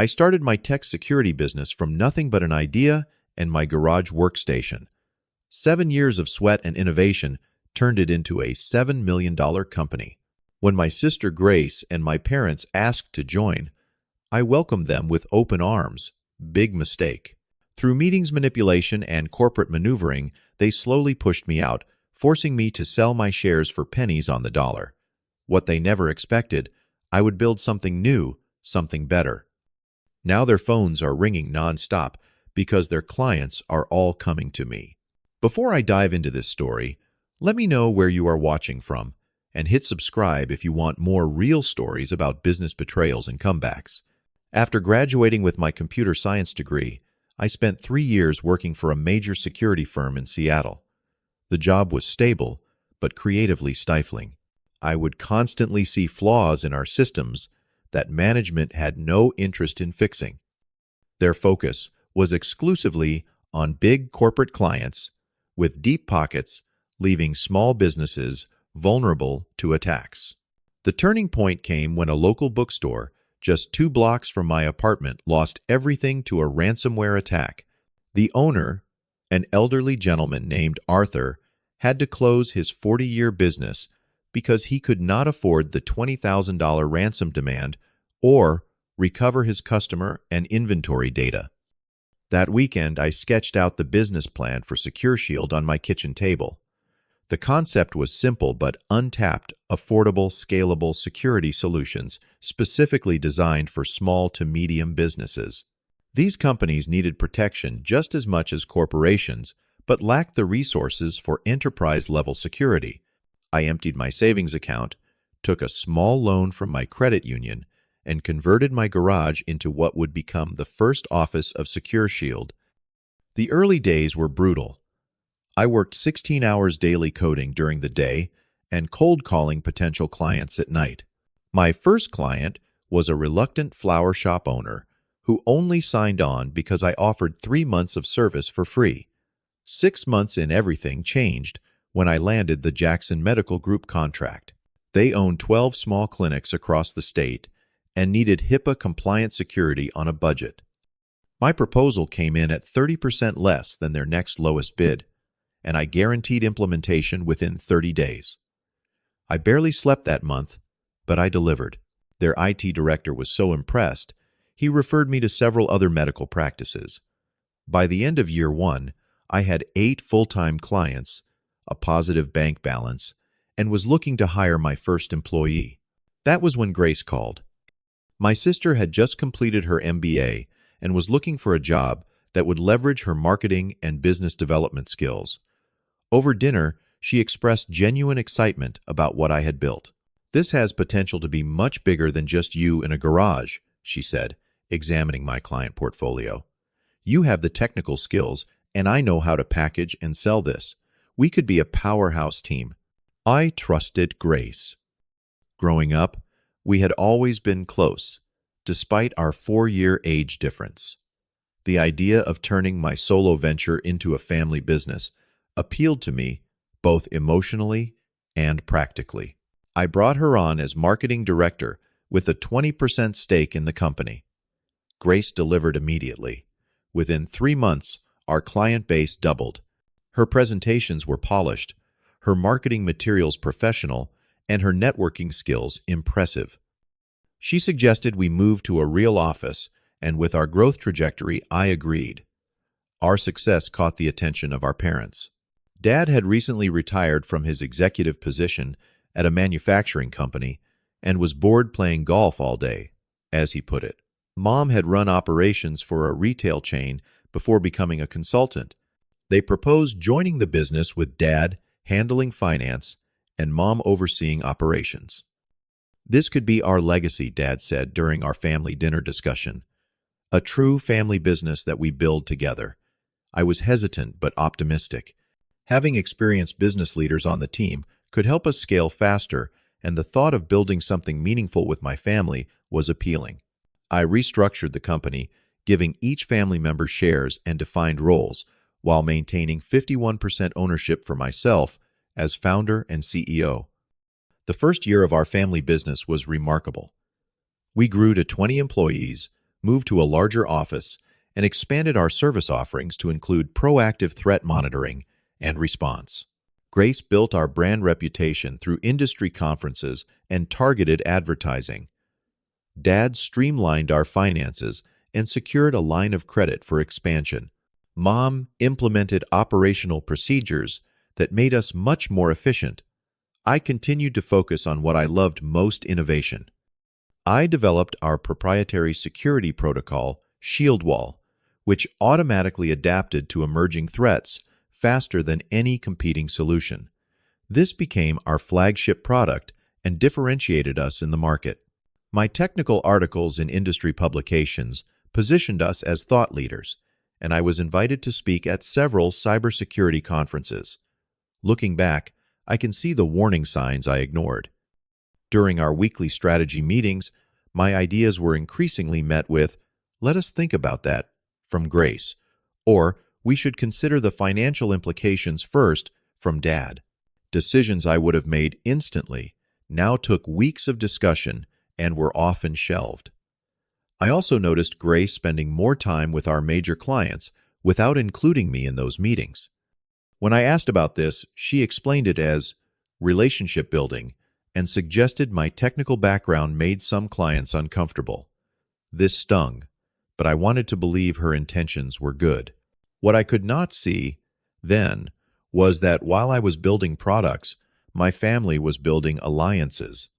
I started my tech security business from nothing but an idea and my garage workstation. 7 years of sweat and innovation turned it into a $7 million company. When my sister Grace and my parents asked to join, I welcomed them with open arms. Big mistake. Through meetings manipulation and corporate maneuvering, they slowly pushed me out, forcing me to sell my shares for pennies on the dollar. What they never expected, I would build something new, something better. Now their phones are ringing nonstop because their clients are all coming to me. Before I dive into this story, let me know where you are watching from, and hit subscribe if you want more real stories about business betrayals and comebacks. After graduating with my computer science degree, I spent 3 years working for a major security firm in Seattle. The job was stable, but creatively stifling. I would constantly see flaws in our systems that management had no interest in fixing. Their focus was exclusively on big corporate clients with deep pockets, leaving small businesses vulnerable to attacks. The turning point came when a local bookstore, just 2 blocks from my apartment, lost everything to a ransomware attack. The owner, an elderly gentleman named Arthur, had to close his 40-year business because he could not afford the $20,000 ransom demand or recover his customer and inventory data. That weekend, I sketched out the business plan for SecureShield on my kitchen table. The concept was simple but untapped, affordable, scalable security solutions specifically designed for small to medium businesses. These companies needed protection just as much as corporations, but lacked the resources for enterprise-level security. I emptied my savings account, took a small loan from my credit union, and converted my garage into what would become the first office of SecureShield. The early days were brutal. I worked 16 hours daily coding during the day and cold calling potential clients at night. My first client was a reluctant flower shop owner who only signed on because I offered 3 months of service for free. 6 months in, everything changed when I landed the Jackson Medical Group contract. They owned 12 small clinics across the state and needed HIPAA-compliant security on a budget. My proposal came in at 30% less than their next lowest bid, and I guaranteed implementation within 30 days. I barely slept that month, but I delivered. Their IT director was so impressed, he referred me to several other medical practices. By the end of year 1, I had 8 full-time clients, a positive bank balance, and was looking to hire my first employee. That was when Grace called. My sister had just completed her MBA and was looking for a job that would leverage her marketing and business development skills. Over dinner, she expressed genuine excitement about what I had built. "This has potential to be much bigger than just you in a garage," she said, examining my client portfolio. "You have the technical skills, and I know how to package and sell this. We could be a powerhouse team." I trusted Grace. Growing up, we had always been close, despite our 4-year age difference. The idea of turning my solo venture into a family business appealed to me both emotionally and practically. I brought her on as marketing director with a 20% stake in the company. Grace delivered immediately. Within 3 months, our client base doubled. Her presentations were polished, her marketing materials professional, and her networking skills impressive. She suggested we move to a real office, and with our growth trajectory, I agreed. Our success caught the attention of our parents. Dad had recently retired from his executive position at a manufacturing company and was bored playing golf all day, as he put it. Mom had run operations for a retail chain before becoming a consultant. They proposed joining the business with Dad handling finance and Mom overseeing operations. "This could be our legacy," Dad said during our family dinner discussion. "A true family business that we build together." I was hesitant but optimistic. Having experienced business leaders on the team could help us scale faster, and the thought of building something meaningful with my family was appealing. I restructured the company, giving each family member shares and defined roles, while maintaining 51% ownership for myself as founder and CEO. The first year of our family business was remarkable. We grew to 20 employees, moved to a larger office, and expanded our service offerings to include proactive threat monitoring and response. Grace built our brand reputation through industry conferences and targeted advertising. Dad streamlined our finances and secured a line of credit for expansion. Mom implemented operational procedures that made us much more efficient. I continued to focus on what I loved most: innovation. I developed our proprietary security protocol, Shield Wall, which automatically adapted to emerging threats faster than any competing solution. This became our flagship product and differentiated us in the market. My technical articles in industry publications positioned us as thought leaders, and I was invited to speak at several cybersecurity conferences. Looking back, I can see the warning signs I ignored. During our weekly strategy meetings, my ideas were increasingly met with, "Let us think about that," from Grace, or "We should consider the financial implications first," from Dad. Decisions I would have made instantly now took weeks of discussion and were often shelved. I also noticed Grace spending more time with our major clients without including me in those meetings. When I asked about this, she explained it as relationship building and suggested my technical background made some clients uncomfortable. This stung, but I wanted to believe her intentions were good. What I could not see then was that while I was building products, my family was building alliances,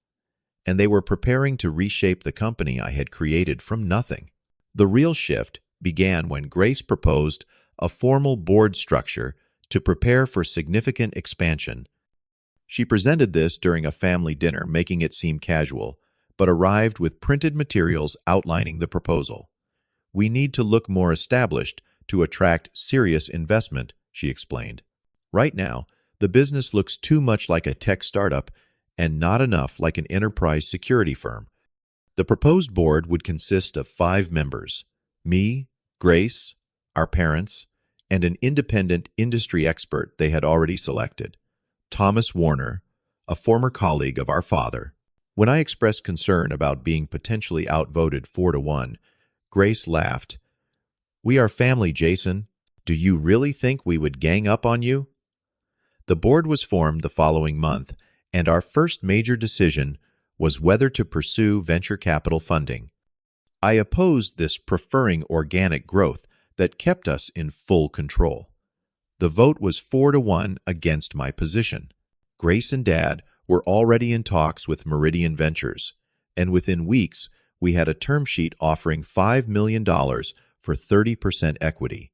and they were preparing to reshape the company I had created from nothing. The real shift began when Grace proposed a formal board structure to prepare for significant expansion. She presented this during a family dinner, making it seem casual, but arrived with printed materials outlining the proposal. "We need to look more established to attract serious investment," she explained. "Right now, the business looks too much like a tech startup and not enough like an enterprise security firm." The proposed board would consist of 5 members: me, Grace, our parents, and an independent industry expert they had already selected, Thomas Warner, a former colleague of our father. When I expressed concern about being potentially outvoted 4-1, Grace laughed. "We are family, Jason. Do you really think we would gang up on you?" The board was formed the following month, and our first major decision was whether to pursue venture capital funding. I opposed this, preferring organic growth that kept us in full control. The vote was 4-1 against my position. Grace and Dad were already in talks with Meridian Ventures, and within weeks we had a term sheet offering $5 million for 30% equity.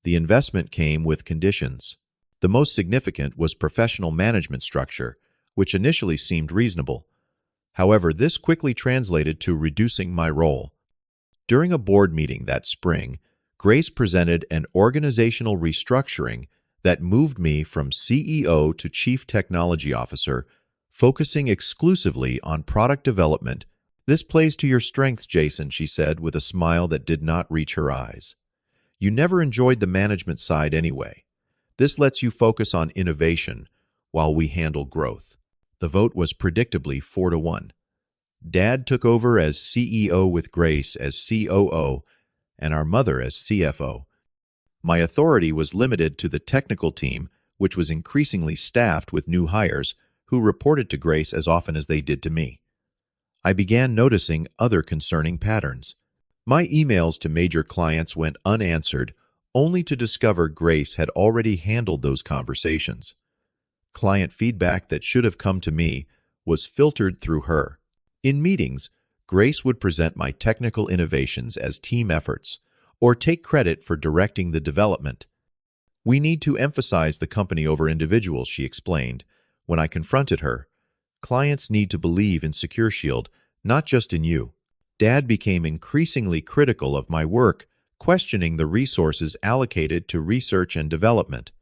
The investment came with conditions. The most significant was professional management structure, which initially seemed reasonable. However, this quickly translated to reducing my role. During a board meeting that spring, Grace presented an organizational restructuring that moved me from CEO to Chief Technology Officer, focusing exclusively on product development. "This plays to your strengths, Jason," she said with a smile that did not reach her eyes. "You never enjoyed the management side anyway. This lets you focus on innovation while we handle growth." The vote was predictably 4-1. Dad took over as CEO with Grace as COO and our mother as CFO. My authority was limited to the technical team, which was increasingly staffed with new hires who reported to Grace as often as they did to me. I began noticing other concerning patterns. My emails to major clients went unanswered, only to discover Grace had already handled those conversations. Client feedback that should have come to me was filtered through her. In meetings, Grace would present my technical innovations as team efforts, or take credit for directing the development. "We need to emphasize the company over individuals," she explained. When I confronted her, "Clients need to believe in SecureShield, not just in you." Dad became increasingly critical of my work, questioning the resources allocated to research and development.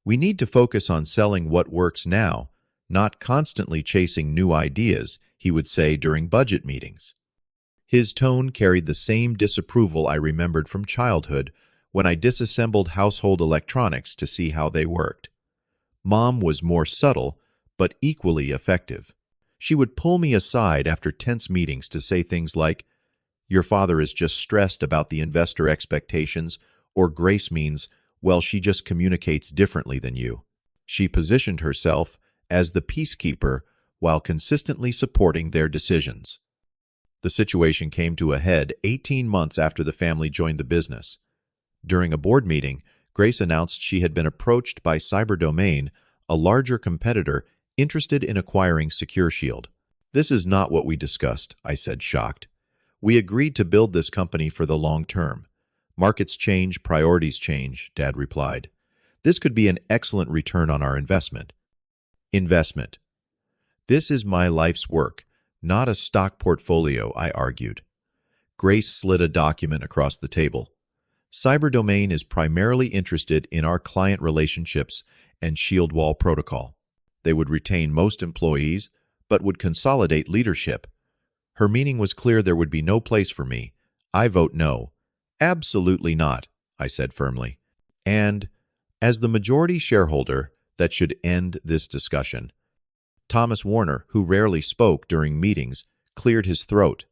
"We need to focus on selling what works now, not constantly chasing new ideas," he would say during budget meetings. His tone carried the same disapproval I remembered from childhood when I disassembled household electronics to see how they worked. Mom was more subtle, but equally effective. She would pull me aside after tense meetings to say things like, Your father is just stressed about the investor expectations, or Grace means, well, she just communicates differently than you. She positioned herself as the peacekeeper while consistently supporting their decisions. The situation came to a head 18 months after the family joined the business. During a board meeting, Grace announced she had been approached by Cyberdomain, a larger competitor interested in acquiring SecureShield. "This is not what we discussed," I said, shocked. "We agreed to build this company for the long term. Markets change, priorities change," Dad replied. "This could be an excellent return on our investment." Investment. "This is my life's work, not a stock portfolio," I argued. Grace slid a document across the table. "Cyberdomain is primarily interested in our client relationships and shield wall protocol. They would retain most employees, but would consolidate leadership." Her meaning was clear: there would be no place for me. I vote no. "Absolutely not," I said firmly. "And, as the majority shareholder, that should end this discussion." Thomas Warner, who rarely spoke during meetings, cleared his throat.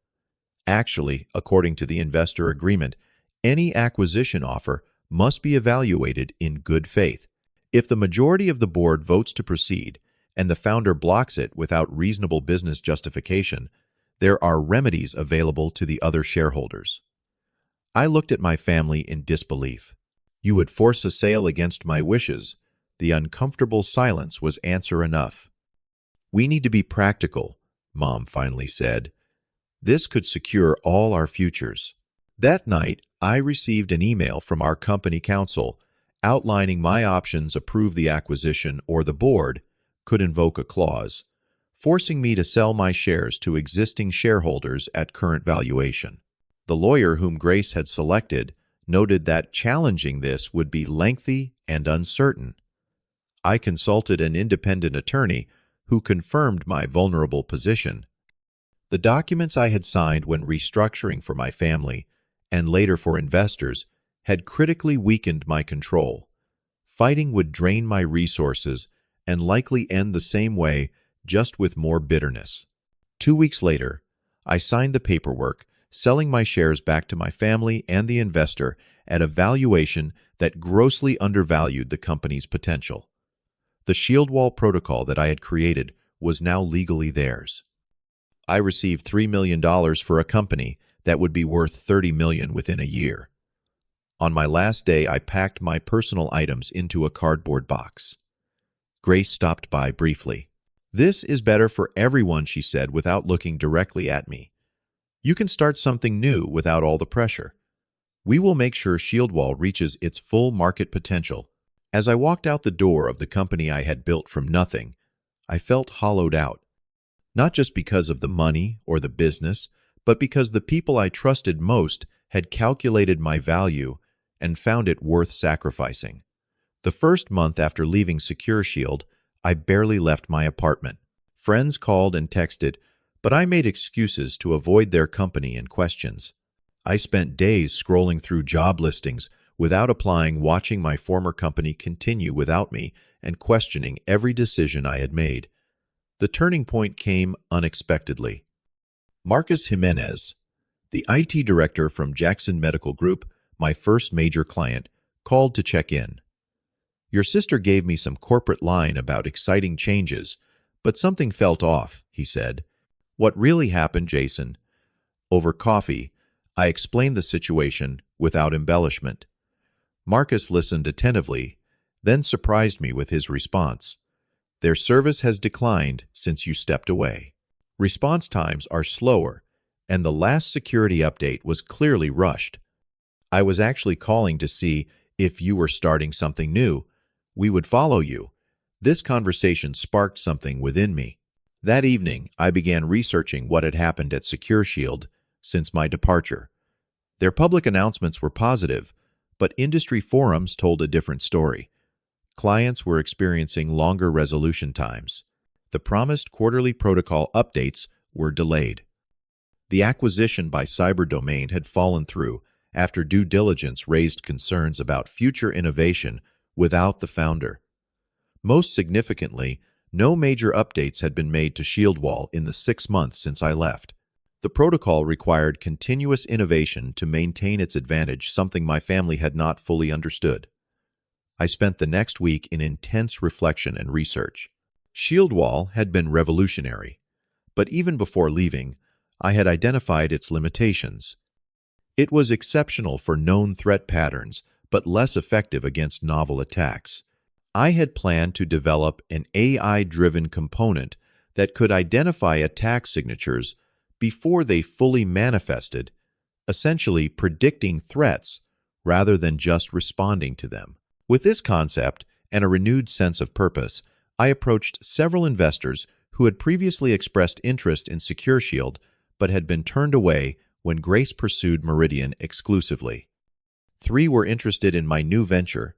"Actually, according to the investor agreement, any acquisition offer must be evaluated in good faith. If the majority of the board votes to proceed and the founder blocks it without reasonable business justification, there are remedies available to the other shareholders." I looked at my family in disbelief. "You would force a sale against my wishes?" The uncomfortable silence was answer enough. "We need to be practical," Mom finally said. "This could secure all our futures." That night, I received an email from our company counsel outlining my options: approve the acquisition, or the board could invoke a clause forcing me to sell my shares to existing shareholders at current valuation. The lawyer whom Grace had selected noted that challenging this would be lengthy and uncertain. I consulted an independent attorney who confirmed my vulnerable position. The documents I had signed when restructuring for my family, and later for investors, had critically weakened my control. Fighting would drain my resources and likely end the same way, just with more bitterness. 2 weeks later, I signed the paperwork, selling my shares back to my family and the investor at a valuation that grossly undervalued the company's potential. The shield wall protocol that I had created was now legally theirs. I received $3 million for a company that would be worth $30 million within a year. On my last day, I packed my personal items into a cardboard box. Grace stopped by briefly. "This is better for everyone," she said without looking directly at me. "You can start something new without all the pressure. We will make sure ShieldWall reaches its full market potential." As I walked out the door of the company I had built from nothing, I felt hollowed out. Not just because of the money or the business, but because the people I trusted most had calculated my value and found it worth sacrificing. The first month after leaving SecureShield, I barely left my apartment. Friends called and texted, but I made excuses to avoid their company and questions. I spent days scrolling through job listings without applying, watching my former company continue without me and questioning every decision I had made. The turning point came unexpectedly. Marcus Jimenez, the IT director from Jackson Medical Group, my first major client, called to check in. "Your sister gave me some corporate line about exciting changes, but something felt off," he said. "What really happened, Jason?" Over coffee, I explained the situation without embellishment. Marcus listened attentively, then surprised me with his response. "Their service has declined since you stepped away. Response times are slower, and the last security update was clearly rushed. I was actually calling to see if you were starting something new. We would follow you." This conversation sparked something within me. That evening, I began researching what had happened at SecureShield since my departure. Their public announcements were positive, but industry forums told a different story. Clients were experiencing longer resolution times. The promised quarterly protocol updates were delayed. The acquisition by Cyberdomain had fallen through after due diligence raised concerns about future innovation without the founder. Most significantly, no major updates had been made to ShieldWall in the 6 months since I left. The protocol required continuous innovation to maintain its advantage, something my family had not fully understood. I spent the next week in intense reflection and research. ShieldWall had been revolutionary, but even before leaving, I had identified its limitations. It was exceptional for known threat patterns, but less effective against novel attacks. I had planned to develop an AI-driven component that could identify attack signatures before they fully manifested, essentially predicting threats rather than just responding to them. With this concept and a renewed sense of purpose, I approached several investors who had previously expressed interest in SecureShield but had been turned away when Grace pursued Meridian exclusively. 3 were interested in my new venture,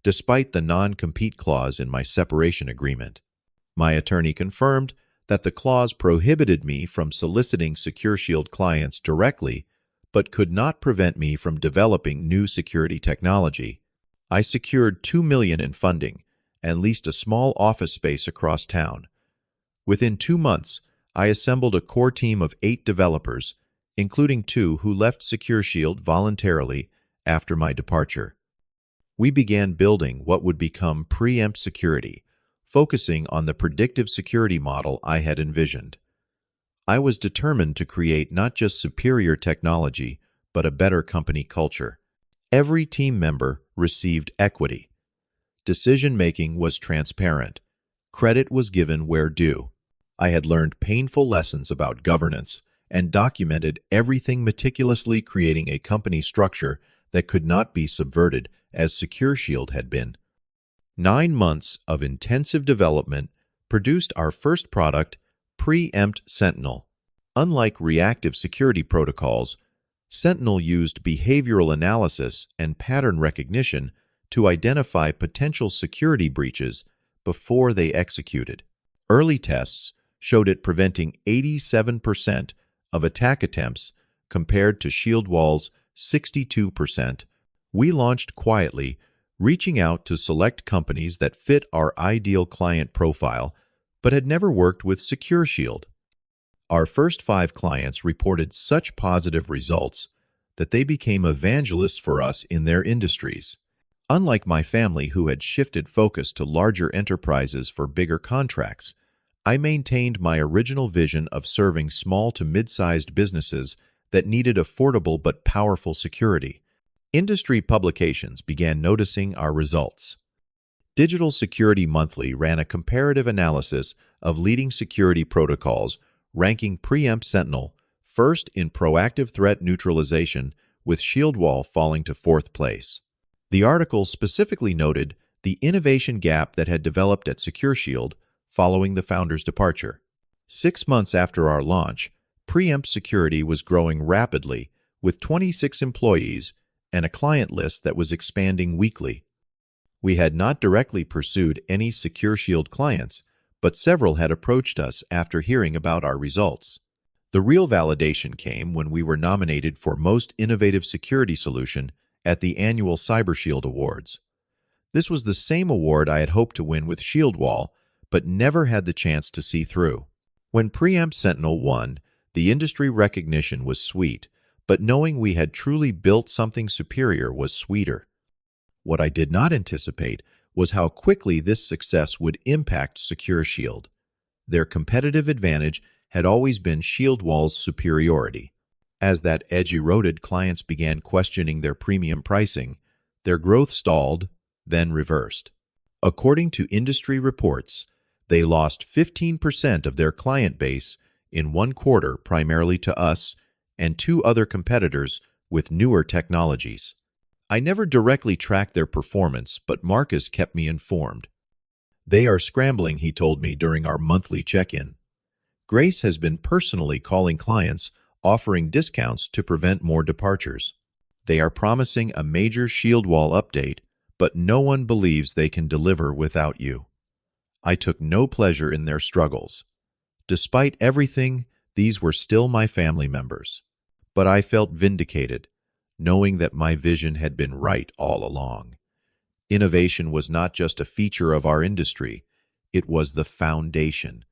despite the non-compete clause in my separation agreement. My attorney confirmed that the clause prohibited me from soliciting SecureShield clients directly, but could not prevent me from developing new security technology. I secured $2 million in funding and leased a small office space across town. Within 2 months, I assembled a core team of 8 developers, including 2 who left SecureShield voluntarily after my departure. We began building what would become Preempt Security, focusing on the predictive security model I had envisioned. I was determined to create not just superior technology, but a better company culture. Every team member received equity. Decision-making was transparent. Credit was given where due. I had learned painful lessons about governance and documented everything meticulously, creating a company structure that could not be subverted, as SecureShield had been. 9 months of intensive development produced our first product, Preempt Sentinel. Unlike reactive security protocols, Sentinel used behavioral analysis and pattern recognition to identify potential security breaches before they executed. Early tests showed it preventing 87% of attack attempts compared to ShieldWall's 62%. We launched quietly, reaching out to select companies that fit our ideal client profile, but had never worked with SecureShield. Our first 5 clients reported such positive results that they became evangelists for us in their industries. Unlike my family, who had shifted focus to larger enterprises for bigger contracts, I maintained my original vision of serving small to mid-sized businesses that needed affordable but powerful security. Industry publications began noticing our results. Digital Security Monthly ran a comparative analysis of leading security protocols, ranking Preempt Sentinel first in proactive threat neutralization, with ShieldWall falling to 4th place. The article specifically noted the innovation gap that had developed at SecureShield following the founder's departure. 6 months after our launch, Preempt Security was growing rapidly, with 26 employees and a client list that was expanding weekly. We had not directly pursued any SecureShield clients, but several had approached us after hearing about our results. The real validation came when we were nominated for Most Innovative Security Solution at the annual CyberShield Awards. This was the same award I had hoped to win with ShieldWall, but never had the chance to see through. When Preempt Sentinel won, the industry recognition was sweet, but knowing we had truly built something superior was sweeter. What I did not anticipate was how quickly this success would impact SecureShield. Their competitive advantage had always been ShieldWall's superiority. As that edge eroded, clients began questioning their premium pricing. Their growth stalled, then reversed. According to industry reports, they lost 15% of their client base in 1 quarter, primarily to us and 2 other competitors with newer technologies. I never directly tracked their performance, but Marcus kept me informed. "They are scrambling," he told me during our monthly check-in. "Grace has been personally calling clients, offering discounts to prevent more departures. They are promising a major ShieldWall update, but no one believes they can deliver without you." I took no pleasure in their struggles. Despite everything, these were still my family members. But I felt vindicated, knowing that my vision had been right all along. Innovation was not just a feature of our industry, it was the foundation.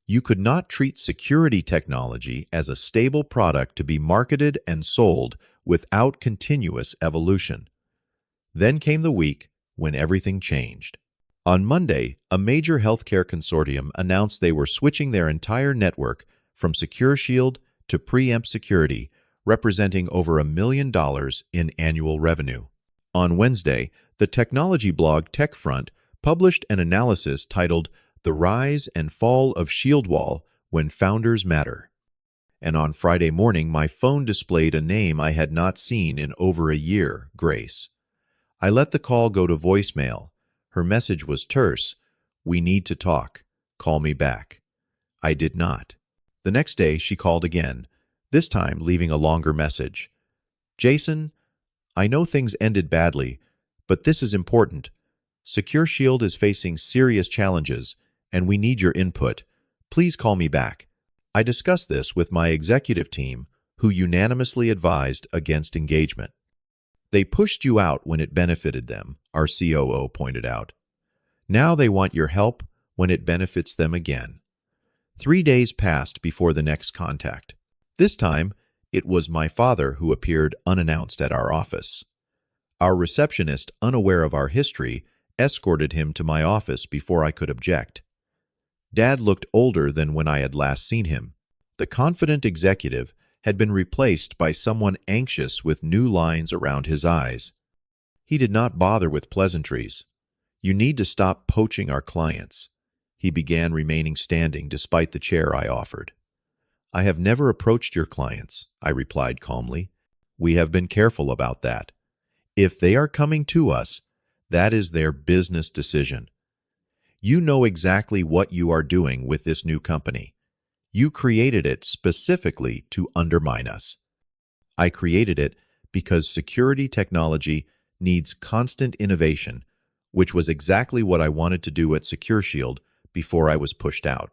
You could not treat security technology as a stable product to be marketed and sold without continuous evolution. Then came the week when everything changed. On Monday, a major healthcare consortium announced they were switching their entire network from SecureShield to Preempt security, representing over $1 million in annual revenue. On Wednesday, the technology blog TechFront published an analysis titled "The Rise and Fall of ShieldWall When Founders Matter." And on Friday morning, my phone displayed a name I had not seen in over a year, Grace. I let the call go to voicemail. Her message was terse: "We need to talk. Call me back." I did not. The next day, she called again, this time leaving a longer message. "Jason, I know things ended badly, but this is important. SecureShield is facing serious challenges, and we need your input. Please call me back." I discussed this with my executive team, who unanimously advised against engagement. "They pushed you out when it benefited them," our COO pointed out. "Now they want your help when it benefits them again." 3 days passed before the next contact. This time, it was my father who appeared unannounced at our office. Our receptionist, unaware of our history, escorted him to my office before I could object. Dad looked older than when I had last seen him. The confident executive had been replaced by someone anxious with new lines around his eyes. He did not bother with pleasantries. "You need to stop poaching our clients." He began, remaining standing despite the chair I offered. "I have never approached your clients," I replied calmly. "We have been careful about that. If they are coming to us, that is their business decision. You know exactly what you are doing with this new company. You created it specifically to undermine us." I created it because security technology needs constant innovation, which was exactly what I wanted to do at SecureShield before I was pushed out.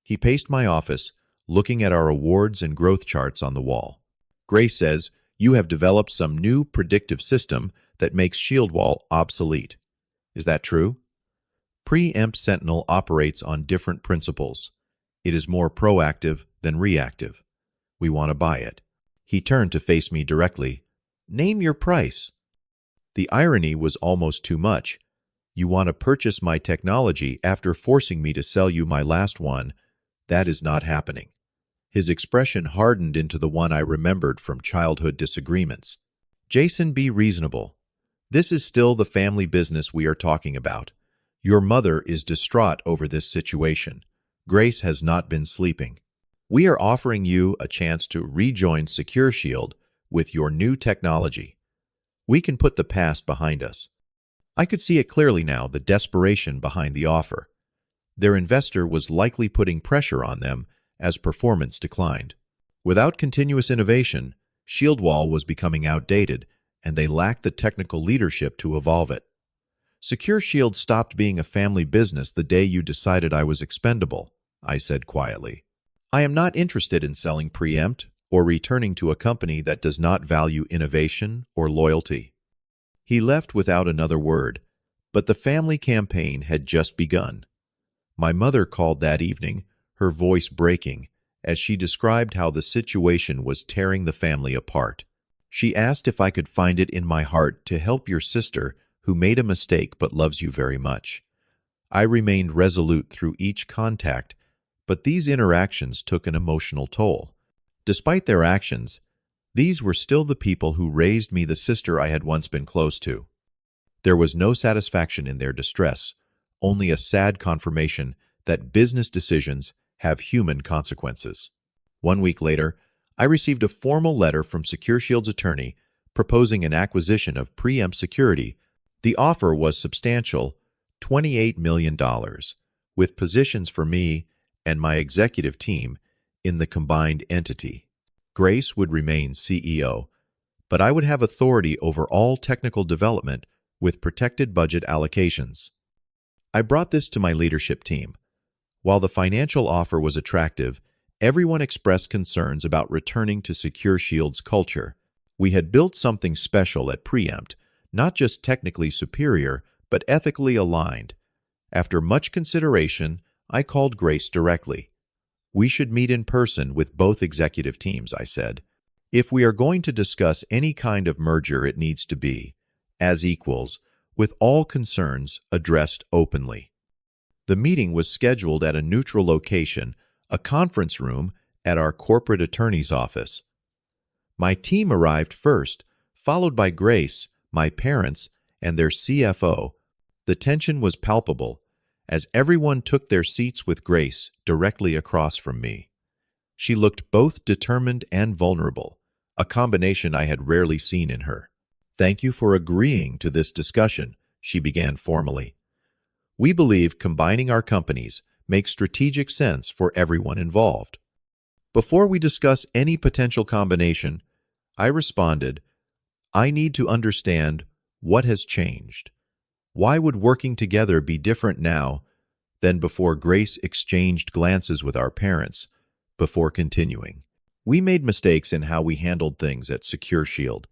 He paced my office, looking at our awards and growth charts on the wall. "Grace says you have developed some new predictive system that makes ShieldWall obsolete. Is that true?" Preempt Sentinel operates on different principles. It is more proactive than reactive. We want to buy it. He turned to face me directly. "Name your price." The irony was almost too much. "You want to purchase my technology after forcing me to sell you my last one? That is not happening." His expression hardened into the one I remembered from childhood disagreements. "Jason, be reasonable. This is still the family business we are talking about. Your mother is distraught over this situation. Grace has not been sleeping. We are offering you a chance to rejoin SecureShield with your new technology. We can put the past behind us." I could see it clearly now, the desperation behind the offer. Their investor was likely putting pressure on them as performance declined. Without continuous innovation, ShieldWall was becoming outdated, and they lacked the technical leadership to evolve it. "SecureShield stopped being a family business the day you decided I was expendable," I said quietly. "I am not interested in selling Preempt or returning to a company that does not value innovation or loyalty." He left without another word, but the family campaign had just begun. My mother called that evening, her voice breaking, as she described how the situation was tearing the family apart. She asked if I could find it in my heart to help your sister, who made a mistake but loves you very much. I remained resolute through each contact, but these interactions took an emotional toll. Despite their actions, these were still the people who raised me the sister I had once been close to. There was no satisfaction in their distress, only a sad confirmation that business decisions have human consequences. 1 week later, I received a formal letter from SecureShield's attorney proposing an acquisition of Preempt Security. The offer was substantial, $28 million, with positions for me and my executive team in the combined entity. Grace would remain CEO, but I would have authority over all technical development with protected budget allocations. I brought this to my leadership team. While the financial offer was attractive, everyone expressed concerns about returning to SecureShield's culture. We had built something special at Preempt, not just technically superior, but ethically aligned. After much consideration, I called Grace directly. We should meet in person with both executive teams, I said. If we are going to discuss any kind of merger, it needs to be, as equals, with all concerns addressed openly. The meeting was scheduled at a neutral location, a conference room at our corporate attorney's office. My team arrived first, followed by Grace, my parents, and their CFO. The tension was palpable, as everyone took their seats with Grace directly across from me. She looked both determined and vulnerable, a combination I had rarely seen in her. "Thank you for agreeing to this discussion," she began formally. "We believe combining our companies makes strategic sense for everyone involved." Before we discuss any potential combination, I responded, "I need to understand what has changed. Why would working together be different now than before?" Grace exchanged glances with our parents before continuing. "We made mistakes in how we handled things at SecureShield.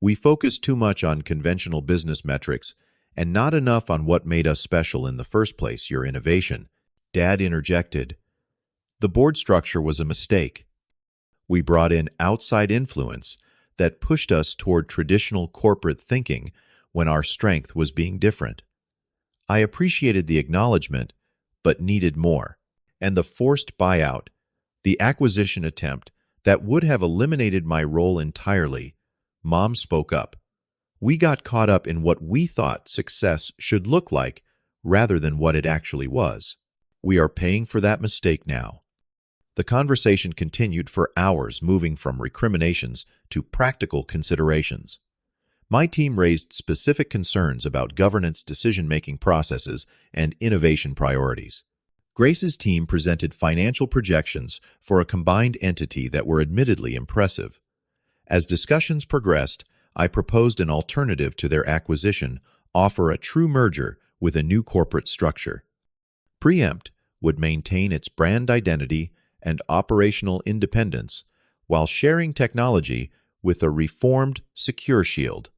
We focused too much on conventional business metrics and not enough on what made us special in the first place, your innovation." Dad interjected, "The board structure was a mistake. We brought in outside influence that pushed us toward traditional corporate thinking when our strength was being different." I appreciated the acknowledgement, but needed more. "And the forced buyout, the acquisition attempt that would have eliminated my role entirely," Mom spoke up. "We got caught up in what we thought success should look like rather than what it actually was. We are paying for that mistake now." The conversation continued for hours, moving from recriminations to practical considerations. My team raised specific concerns about governance, decision-making processes, and innovation priorities. Grace's team presented financial projections for a combined entity that were admittedly impressive. As discussions progressed, I proposed an alternative to their acquisition, offer a true merger with a new corporate structure. Preempt would maintain its brand identity and operational independence while sharing technology with a reformed SecureShield.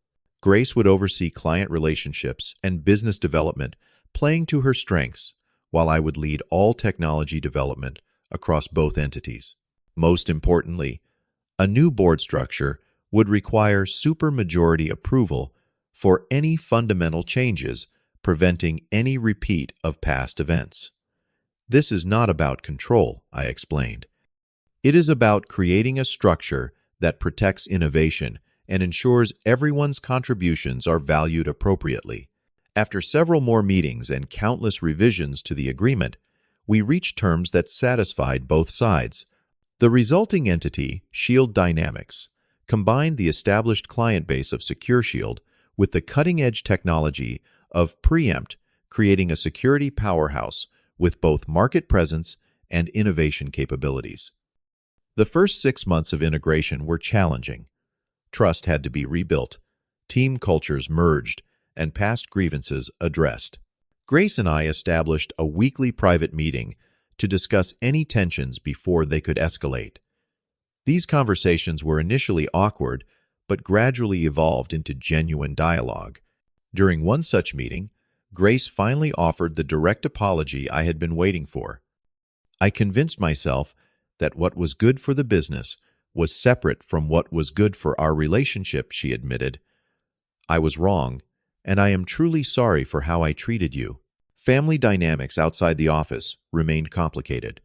Grace would oversee client relationships and business development, playing to her strengths, while I would lead all technology development across both entities. Most importantly, a new board structure would require supermajority approval for any fundamental changes, preventing any repeat of past events. "This is not about control," I explained. "It is about creating a structure that protects innovation and ensures everyone's contributions are valued appropriately." After several more meetings and countless revisions to the agreement, we reached terms that satisfied both sides. The resulting entity, Shield Dynamics, combined the established client base of SecureShield with the cutting-edge technology of Preempt, creating a security powerhouse with both market presence and innovation capabilities. The first 6 months of integration were challenging. Trust had to be rebuilt, team cultures merged, and past grievances addressed. Grace and I established a weekly private meeting to discuss any tensions before they could escalate. These conversations were initially awkward, but gradually evolved into genuine dialogue. During one such meeting, Grace finally offered the direct apology I had been waiting for. I convinced myself that what was good for the business was separate from what was good for our relationship, she admitted. "I was wrong, and I am truly sorry for how I treated you." Family dynamics outside the office remained complicated.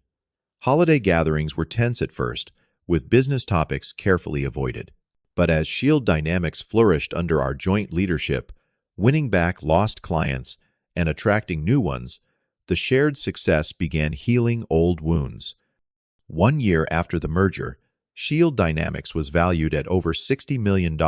Holiday gatherings were tense at first, with business topics carefully avoided. But as Shield Dynamics flourished under our joint leadership, winning back lost clients and attracting new ones, the shared success began healing old wounds. 1 year after the merger, Shield Dynamics was valued at over $60 million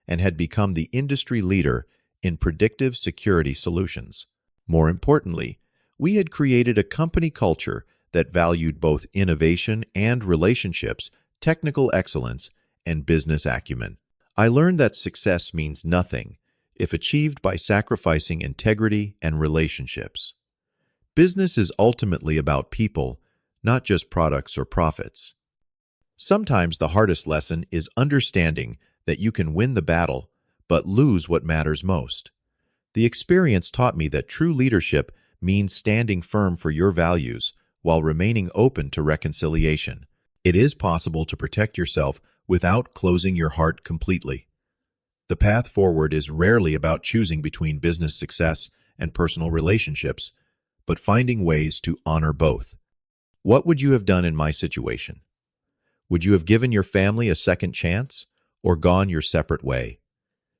and had become the industry leader in predictive security solutions. More importantly, we had created a company culture that valued both innovation and relationships, technical excellence, and business acumen. I learned that success means nothing if achieved by sacrificing integrity and relationships. Business is ultimately about people, not just products or profits. Sometimes the hardest lesson is understanding that you can win the battle, but lose what matters most. The experience taught me that true leadership means standing firm for your values while remaining open to reconciliation. It is possible to protect yourself without closing your heart completely. The path forward is rarely about choosing between business success and personal relationships, but finding ways to honor both. What would you have done in my situation? Would you have given your family a second chance or gone your separate way?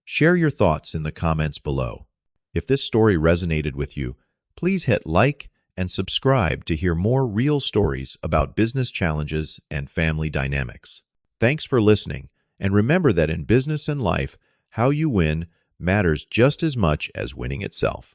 Share your thoughts in the comments below. If this story resonated with you, please hit like and subscribe to hear more real stories about business challenges and family dynamics. Thanks for listening, and remember that in business and life, how you win matters just as much as winning itself.